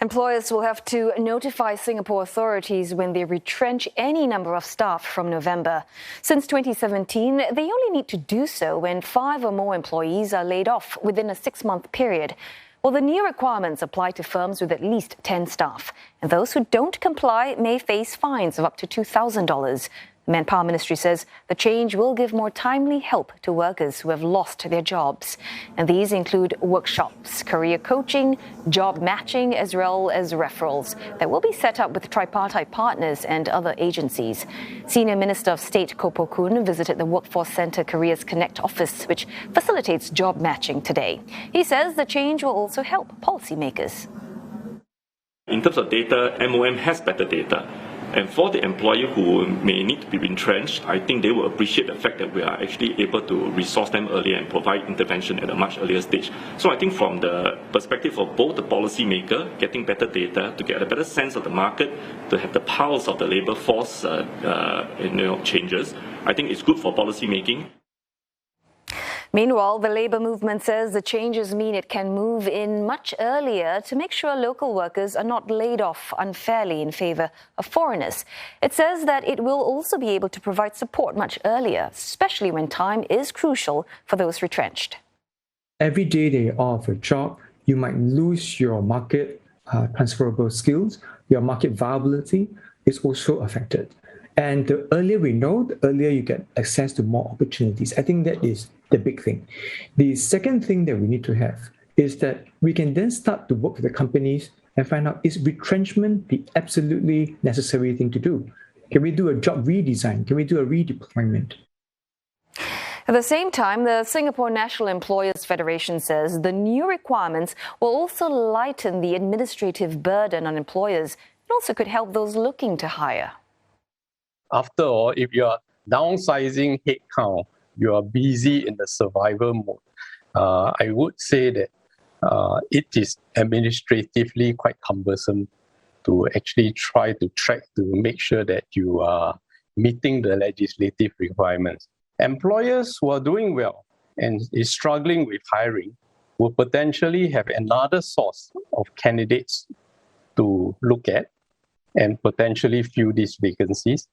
Employers will have to notify Singapore authorities when they retrench any number of staff from November. Since 2017, they only need to do so when 5 or more employees are laid off within a 6-month period. Well, the new requirements apply to firms with at least 10 staff, and those who don't comply may face fines of up to $2,000. The Manpower Ministry says the change will give more timely help to workers who have lost their jobs. And these include workshops, career coaching, job matching, as well as referrals that will be set up with tripartite partners and other agencies. Senior Minister of State Koh Poh Koon visited the Workforce Centre Careers Connect office, which facilitates job matching today. He says the change will also help policymakers. In terms of data, MOM has better data. And for the employer who may need to be retrenched, I think they will appreciate the fact that we are actually able to resource them earlier and provide intervention at a much earlier stage. So I think from the perspective of both the policymaker, getting better data, to get a better sense of the market, to have the pulse of the labour force changes, I think it's good for policy making. Meanwhile, the labour movement says the changes mean it can move in much earlier to make sure local workers are not laid off unfairly in favour of foreigners. It says that it will also be able to provide support much earlier, especially when time is crucial for those retrenched. Every day they are off a job, you might lose your market transferable skills, your market viability is also affected. And the earlier we know, the earlier you get access to more opportunities. I think that is the big thing. The second thing that we need to have is that we can then start to work with the companies and find out, is retrenchment the absolutely necessary thing to do? Can we do a job redesign? Can we do a redeployment? At the same time, the Singapore National Employers Federation says the new requirements will also lighten the administrative burden on employers. It also could help those looking to hire. After all, if you are downsizing headcount, you are busy in the survival mode. I would say that it is administratively quite cumbersome to actually try to track to make sure that you are meeting the legislative requirements. Employers who are doing well and is struggling with hiring will potentially have another source of candidates to look at and potentially fill these vacancies.